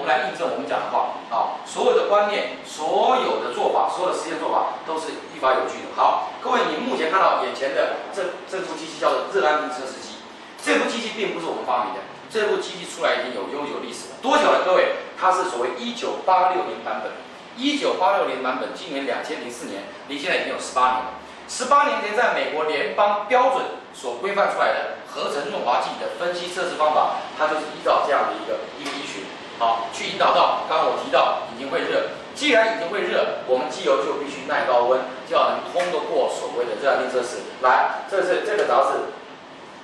来印证我们讲的话啊，所有的观念、所有的做法、所有的实验做法都是依法有据的。好，各位，你目前看到眼前的这部机器叫做热安定测试机，这部机器并不是我们发明的，这部机器出来已经有悠久历史了，多久了？各位，它是所谓1986年版本，1986年版本，今年2004年，离现在已经有18年了。18年前，在美国联邦标准所规范出来的合成润滑剂的分析测试方法，它就是依照这样的一个依循，好，去引导到刚刚我提到引擎会热。既然引擎会热，我们机油就必须耐高温，就要能通得过所谓的热安定测试。来，这个杂志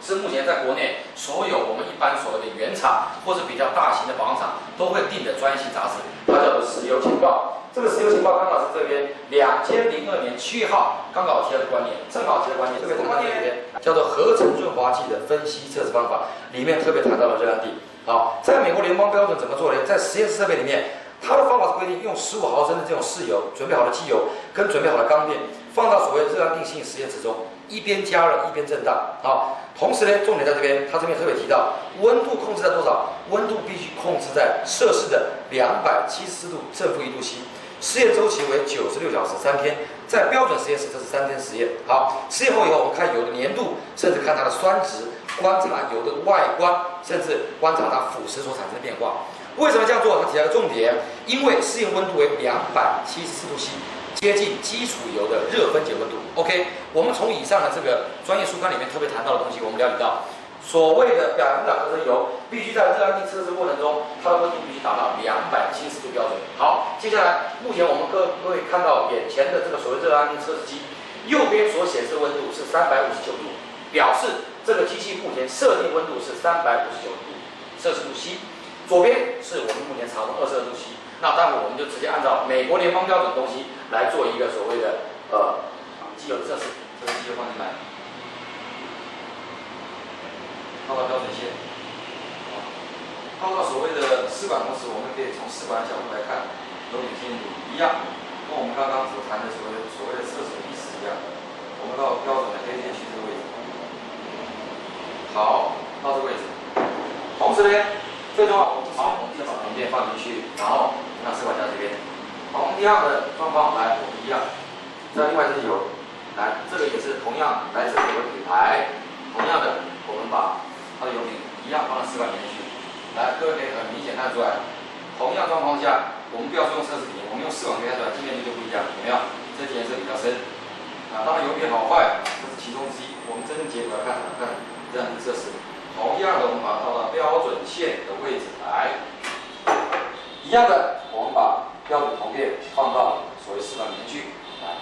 是目前在国内所有我们一般所谓的原厂或者比较大型的保养厂都会订的专业性杂志，它叫做石油情报。这个石油情报刚好是这边2002年7月号刚好提到的观念，正好提到观念。这个观念里面叫做合成润滑剂的分析测试方法，里面特别谈到了热安定。好，在美国联邦标准怎么做呢？在实验室设备里面，它的方法是规定用15毫升的这种试油，准备好的机油跟准备好的钢片，放到所谓热安定性实验池中，一边加热一边震荡。好，同时呢，重点在这边，它这边特别提到温度控制在多少？温度必须控制在摄氏的274度正负1度C。实验周期为96小时3天，在标准实验室这是3天实验。好，实验后以后，我们看油的粘度，甚至看它的酸值，观察油的外观，甚至观察它腐蚀所产生的变化。为什么这样做？它提到一个重点，因为试验温度为274度C，接近基础油的热分解温度。OK， 我们从以上的这个专业书刊里面特别谈到的东西，我们了解到，所谓的2%合成油必须在热安定测试过程中，它的温度必须达到270度标准。好，接下来目前我们各位看到眼前的这个所谓热安定测试机，右边所显示的温度是359度，表示这个机器目前设定温度是359度摄氏度 C， 左边是我们目前常温22度 C。那待会我们就直接按照美国联邦标准的东西来做一个所谓的机油的测试，这个机油放进来。套到标准线，套到所谓的试管公式，我们可以从试管的角度来看，油品精度一样，跟我们刚刚所谈的所谓的测试的意思一样。我们到标准的黑键区这个位置，好，到这个位置。同时呢，最重要，我们先把铜片放进去，然后让试管架这边，同样的状况来，我们一样。再另外这些油，来，这个也是同样来自美国品牌，同样的，我们把它的油品一样放到试管里面去。来，各位可以很明显看出来，同样状况下，我们不要说用测试品，我们用试管可以看出来，镜面度就不一样，有没有？这颜色比较深。当然油品好坏，这是其中之一。我们真正结果要看这样的测试。同样的，我们把它套到标准线的位置来。一样的，我们把标准铜片放到所谓试管里面去。来，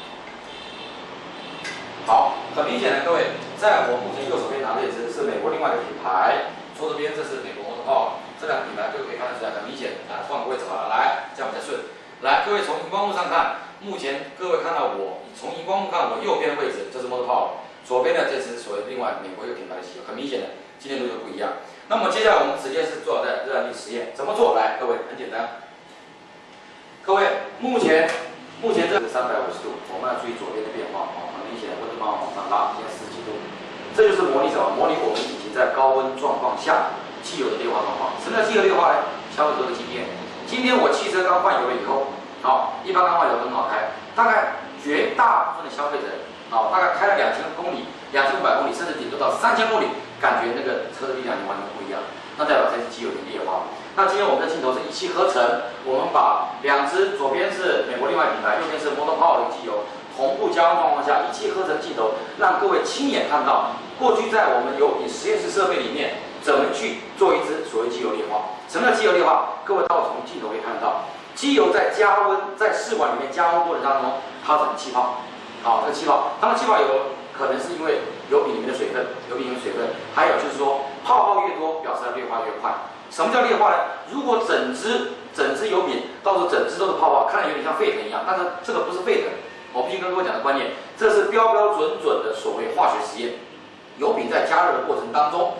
好，很明显的，各位，在我目前右手边拿的也是美国另外一个品牌，左手边这是美国Motorpower，这两个品牌各位可以看得出来，很明显。来，换个位置好了，来，这样比较顺。来，各位从荧光幕上看，目前各位看到我从荧光幕看我右边的位置，这是Motorpower，左边的这是所谓另外美国一个品牌的机油，很明显的精炼度就不一样。那么接下来我们直接是做在热安定实验，怎么做？来，各位很简单，各位目前这是350度，我们要注意左边的变化，很明显温度慢慢往上拉，现在10几度，这就是模拟什么？模拟我们引擎在高温状况下机油的劣化状况。什么叫机油劣化呢？消费者的经验，今天我汽车刚换油了以后，好，一般刚换油很好开，大概绝大部分的消费者，大概开了2000公里、2500公里，甚至顶多到3000公里，感觉那个车的力量就完全不一样，那代表这是机油的劣化。那今天我们的镜头是一气呵成，我们把两只，左边是美国另外品牌，右边是Motorpower的机油，同步加温状况下一气呵成镜头，让各位亲眼看到过去在我们油品实验室设备里面怎么去做一支所谓机油劣化。什么叫机油劣化？各位到从镜头可以看到，机油在加温，在试管里面加温过程当中，它产生气泡。好，这个气泡，当然气泡有可能是因为油品里面的水分，还有就是说泡泡越多，表示它劣化越快。什么叫劣化呢？如果整支油品到时候整支都是泡泡，看着有点像沸腾一样，但是这个不是沸腾。我必须跟各位讲的观念，这是标准的所谓化学实验。油品在加热的过程当中，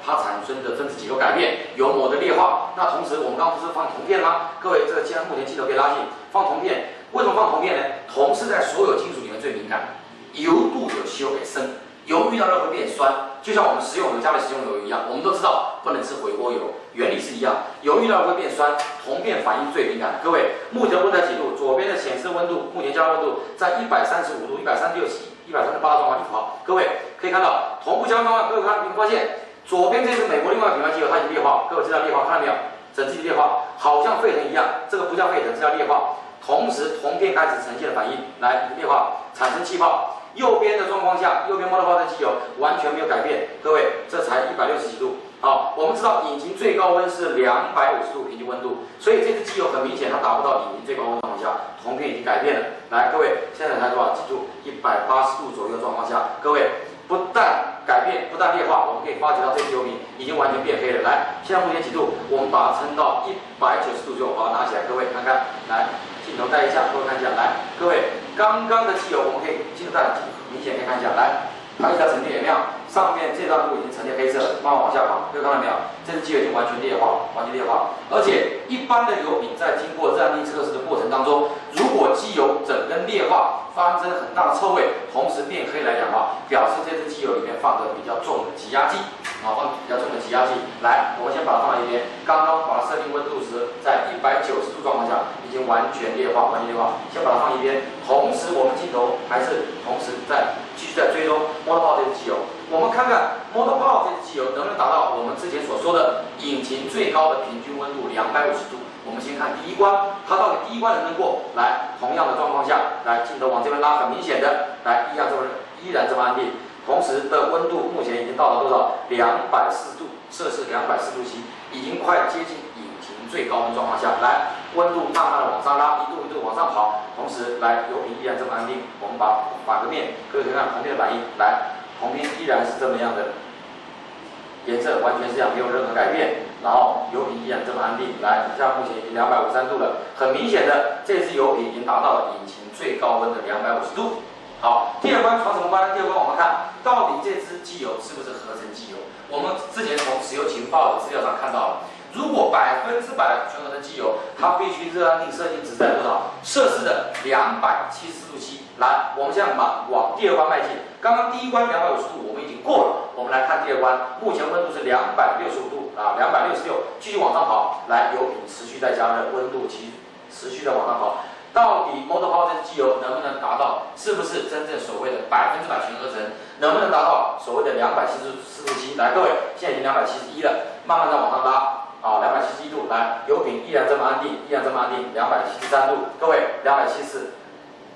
它产生的分子结构改变，油膜的劣化。那同时我们刚刚不是放铜片吗？各位，这个既然目前镜头可以拉近，放铜片，为什么放铜片呢？铜是在所有金属里面最敏感，油度有吸油给升，油遇到热会变酸，就像我们食用油加了食用油一样，我们都知道。不能吃回锅油，原理是一样，油遇到会变酸，铜片反应最敏感。各位，目前温度在几度？左边的显示温度，目前加热温度在135度、136起、138状况1毫。各位可以看到，同步加温状况，各位看，你会发现左边这是美国另外一个品牌机油，它已经劣化，各位知道劣化，看到没有？整机劣化，好像沸腾一样，这个不叫沸腾，这叫劣化。同时，铜片开始呈现了反应，来劣化，产生气泡。右边的状况下，右边摩托泡的机油完全没有改变，各位，这才160几度。好，我们知道引擎最高温是250度平均温度，所以这支机油很明显它达不到引擎最高温状况下，铜片已经改变了。来，各位，现在才多少？记住，180度左右状况下，各位不但改变，不但劣化，我们可以发觉到这支油品已经完全变黑了。来，现在目前几度？我们把它撑到190度左右，把它拿起来，各位看看，来。镜头带一下，各位看一下，来，各位，刚刚的机油我们可以镜头带明显可以看一下，来，它一条沉淀有没有？上面这段路已经沉淀黑色了，慢慢往下跑，各位看到没有？这支机油已经完全劣化，完全劣化。而且一般的油品在经过热安定测试的过程当中，如果机油整根劣化，发生很大的臭味，同时变黑来氧化，表示这支机油里面放的比较重的挤压剂。放比较重的挤压剂，来，我们先把它放在一边。刚刚把它设定温度时，在190度状况下，已经完全劣化，完全劣化。先把它放一边。同时，我们镜头还是同时继续在追踪摩托泡这支机油。我们看看摩托泡这支机油能不能达到我们之前所说的引擎最高的平均温度250度。我们先看第一关，它到底第一关能不能过？来，同样的状况下，来镜头往这边拉，很明显的，来，依然这么安定。同时的温度目前已经到了多少？240度，摄氏240度 C， 已经快接近引擎最高温状况下。来，温度慢慢的往上拉，一度一度往上跑。同时，来，油品依然这么安定。我们把个面，各位可以看铜片的反应。来，铜片依然是这么样的颜色，完全是这样，没有任何改变。然后油品依然这么安定。来，像目前已经253度了，很明显的，这支油品已经达到了引擎最高温的250度。好，第二关闯什么关呢？第二关我们看到底这支机油是不是合成机油？我们之前从石油情报的资料上看到了，如果100%的全合成机油，它必须热安定设定值在多少？摄氏的270度 C。来，我们现在往第二关迈进。刚刚第一关250度我们已经过了，我们来看第二关，目前温度是265度266，继续往上跑。来，油品持续在加热，温度持续的往上跑。到底摩托泡这支机油能不能达到？是不是真正所谓的100%全合成？能不能达到所谓的274度 C？ 来，各位，现在已经271了，慢慢的往上拉271度，来，油品依然这么安定，273度，各位274，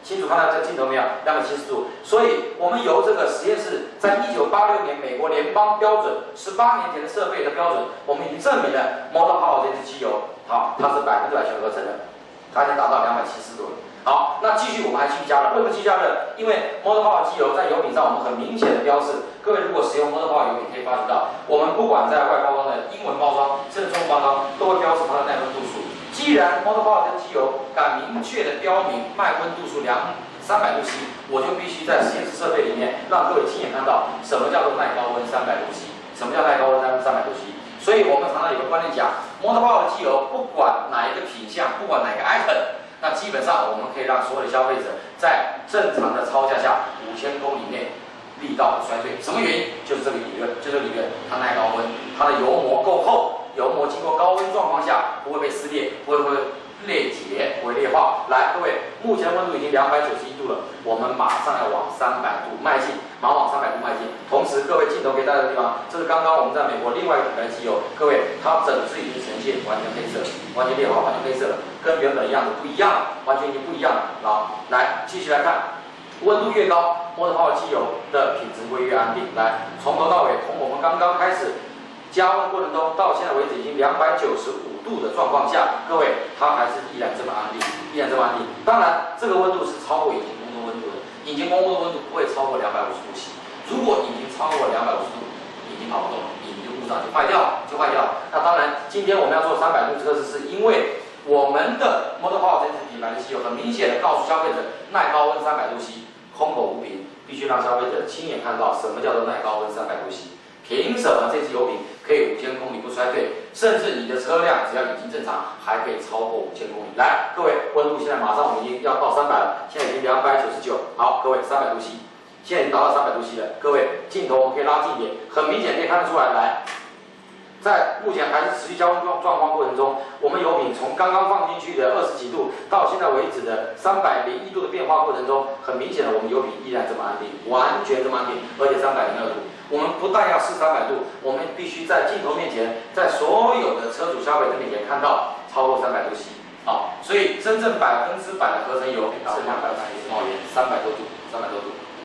清楚看到这个镜头没有？270度。所以我们由这个实验室在1986年美国联邦标准18年前的设备的标准，我们已经证明了摩托泡这支机油，好，它是100%全合成的。它已经达到270度了。好，那继续我们还继续加热，为什么继续加热？因为摩托泡机油在油品上我们很明显的标示，各位如果使用摩托泡油品可以发觉到，我们不管在外包装的英文包装甚至中文包装，都会标示它的耐温度数。既然摩托泡跟机油敢明确的标明卖温度数300度 C， 我就必须在实验室设备里面让各位亲眼看到什么叫做耐高温300度 C， 什么叫耐高温300度 C。所以我们常常有个观念讲，摩托泡的机油不管哪一个品项，不管哪个 item， 那基本上我们可以让所有的消费者在正常的操价下5000公里内力道不衰退。什么原因？就是这个理论，它耐高温，它的油膜够厚，油膜经过高温状况下不会被撕裂，不会裂解，不会裂化。来，各位，目前温度已经291度了，我们马上要往300度迈进，马上往300度迈进。同时，各位镜头可以带的地方，这是刚刚我们在美国另外一个品牌机油，各位，它整支已经呈现完全黑色，完全劣化，完全黑色了，跟原本的样子不一样，完全已经不一样了。好，来继续来看，温度越高，摩托泡机油的品质会越安定。来，从头到尾，从我们刚刚开始加温过程中到现在为止已经295度的状况下，各位，它还是依然这么安定，当然，这个温度是超过引擎工作温度的，引擎工作温度不会超过250度 C。如果引擎超过250度，引擎跑不动，引擎就故障就坏掉。那当然，今天我们要做300度测试，是因为我们的摩托泡这支品牌的机油很明显的告诉消费者耐高温300度 C， 空口无凭，必须让消费者亲眼看到什么叫做耐高温300度 C。凭什么这支油品可以5000公里不衰退，甚至你的车辆只要引擎正常，还可以超过5000公里？来，各位，温度现在马上我们已经要到300了，现在已经299。好，各位，300度 C， 现在已经达到300度 C 了。各位，镜头我们可以拉近一点，很明显可以看得出来。来，在目前还是持续加温状况过程中，我们油品从刚刚放进去的20几度到现在为止的301度的变化过程中，很明显的我们油品依然这么安定，完全这么安定，而且302度。我们不但要试300度，我们必须在镜头面前，在所有的车主消费者面前看到超过300度 C 啊，所以真正100%的合成油是200冒烟，300多度，300多度。